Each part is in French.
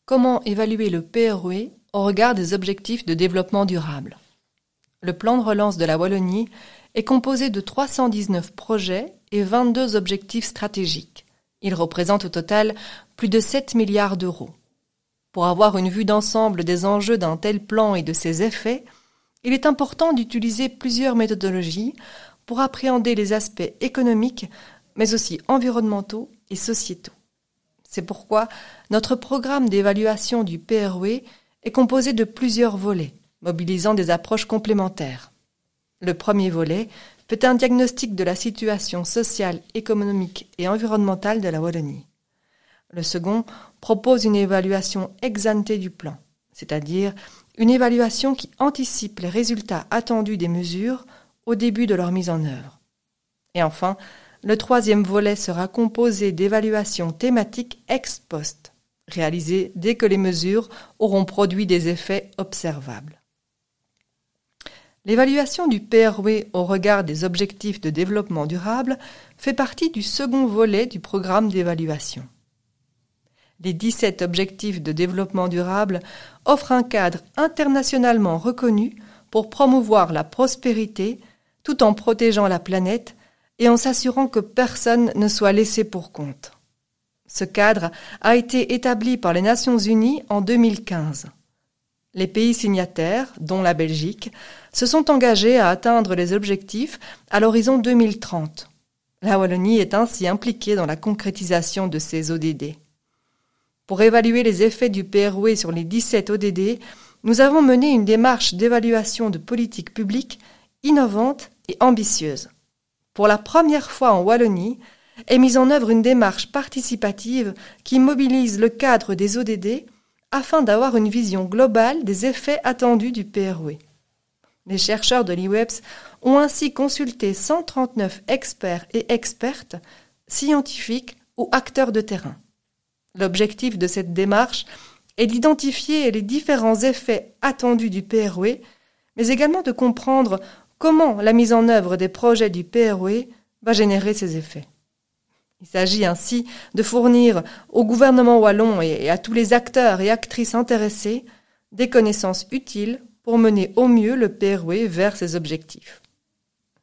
Comment évaluer le PROE au regard des objectifs de développement durable? Le plan de relance de la Wallonie est composé de 319 projets et 22 objectifs stratégiques. Il représente au total plus de 7 milliards d'euros. Pour avoir une vue d'ensemble des enjeux d'un tel plan et de ses effets, il est important d'utiliser plusieurs méthodologies pour appréhender les aspects économiques, mais aussi environnementaux et sociétaux. C'est pourquoi notre programme d'évaluation du PROE est composé de plusieurs volets, mobilisant des approches complémentaires. Le premier volet fait un diagnostic de la situation sociale, économique et environnementale de la Wallonie. Le second propose une évaluation ex ante du plan, c'est-à-dire une évaluation qui anticipe les résultats attendus des mesures au début de leur mise en œuvre. Et enfin, le troisième volet sera composé d'évaluations thématiques ex post, réalisées dès que les mesures auront produit des effets observables. L'évaluation du PROE au regard des objectifs de développement durable fait partie du second volet du programme d'évaluation. Les 17 objectifs de développement durable offrent un cadre internationalement reconnu pour promouvoir la prospérité tout en protégeant la planète et en s'assurant que personne ne soit laissé pour compte. Ce cadre a été établi par les Nations Unies en 2015. Les pays signataires, dont la Belgique, se sont engagés à atteindre les objectifs à l'horizon 2030. La Wallonie est ainsi impliquée dans la concrétisation de ces ODD. Pour évaluer les effets du PROE sur les 17 ODD, nous avons mené une démarche d'évaluation de politique publique innovante et ambitieuse. Pour la première fois en Wallonie, est mise en œuvre une démarche participative qui mobilise le cadre des ODD afin d'avoir une vision globale des effets attendus du PROE. Les chercheurs de l'IWEPS ont ainsi consulté 139 experts et expertes, scientifiques ou acteurs de terrain. L'objectif de cette démarche est d'identifier les différents effets attendus du PROE, mais également de comprendre comment la mise en œuvre des projets du PROE va générer ces effets. Il s'agit ainsi de fournir au gouvernement wallon et à tous les acteurs et actrices intéressés des connaissances utiles pour mener au mieux le PROE vers ses objectifs.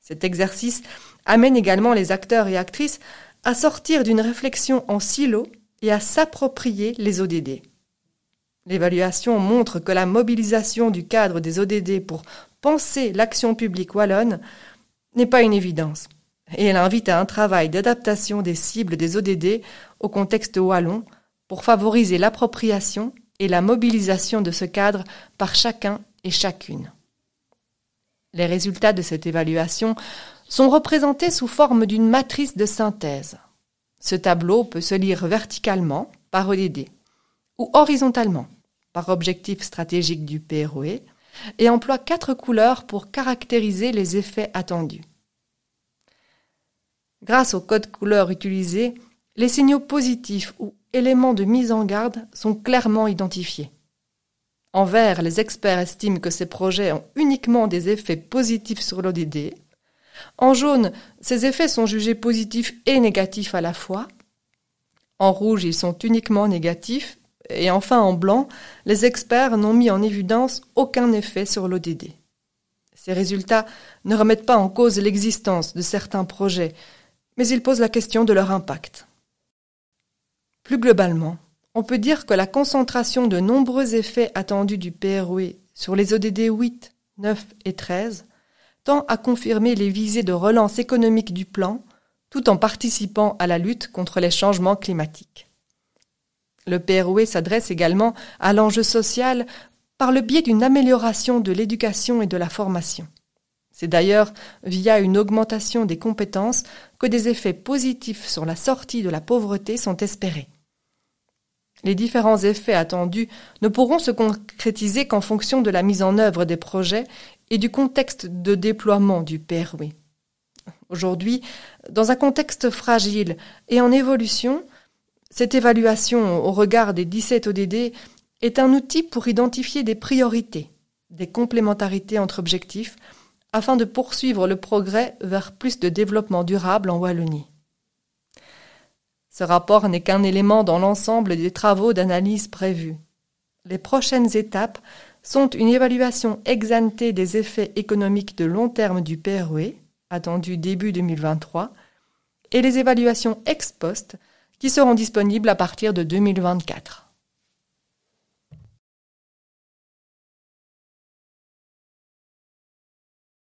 Cet exercice amène également les acteurs et actrices à sortir d'une réflexion en silo et à s'approprier les ODD. L'évaluation montre que la mobilisation du cadre des ODD pour penser l'action publique wallonne n'est pas une évidence, et elle invite à un travail d'adaptation des cibles des ODD au contexte wallon pour favoriser l'appropriation et la mobilisation de ce cadre par chacun et chacune. Les résultats de cette évaluation sont représentés sous forme d'une matrice de synthèse. Ce tableau peut se lire verticalement par ODD ou horizontalement par objectif stratégique du PROE et emploie 4 couleurs pour caractériser les effets attendus. Grâce au code couleur utilisé, les signaux positifs ou éléments de mise en garde sont clairement identifiés. En vert, les experts estiment que ces projets ont uniquement des effets positifs sur l'ODD. En jaune, ces effets sont jugés positifs et négatifs à la fois. En rouge, ils sont uniquement négatifs. Et enfin, en blanc, les experts n'ont mis en évidence aucun effet sur l'ODD. Ces résultats ne remettent pas en cause l'existence de certains projets, mais ils posent la question de leur impact. Plus globalement, on peut dire que la concentration de nombreux effets attendus du PROE sur les ODD 8, 9 et 13 tend à confirmer les visées de relance économique du plan, tout en participant à la lutte contre les changements climatiques. Le PROE s'adresse également à l'enjeu social par le biais d'une amélioration de l'éducation et de la formation. C'est d'ailleurs via une augmentation des compétences que des effets positifs sur la sortie de la pauvreté sont espérés. Les différents effets attendus ne pourront se concrétiser qu'en fonction de la mise en œuvre des projets et du contexte de déploiement du PROE. Aujourd'hui, dans un contexte fragile et en évolution, cette évaluation au regard des 17 ODD est un outil pour identifier des priorités, des complémentarités entre objectifs, afin de poursuivre le progrès vers plus de développement durable en Wallonie. Ce rapport n'est qu'un élément dans l'ensemble des travaux d'analyse prévus. les prochaines étapes sont une évaluation ex ante des effets économiques de long terme du PROE, attendue début 2023, et les évaluations ex post, qui seront disponibles à partir de 2024.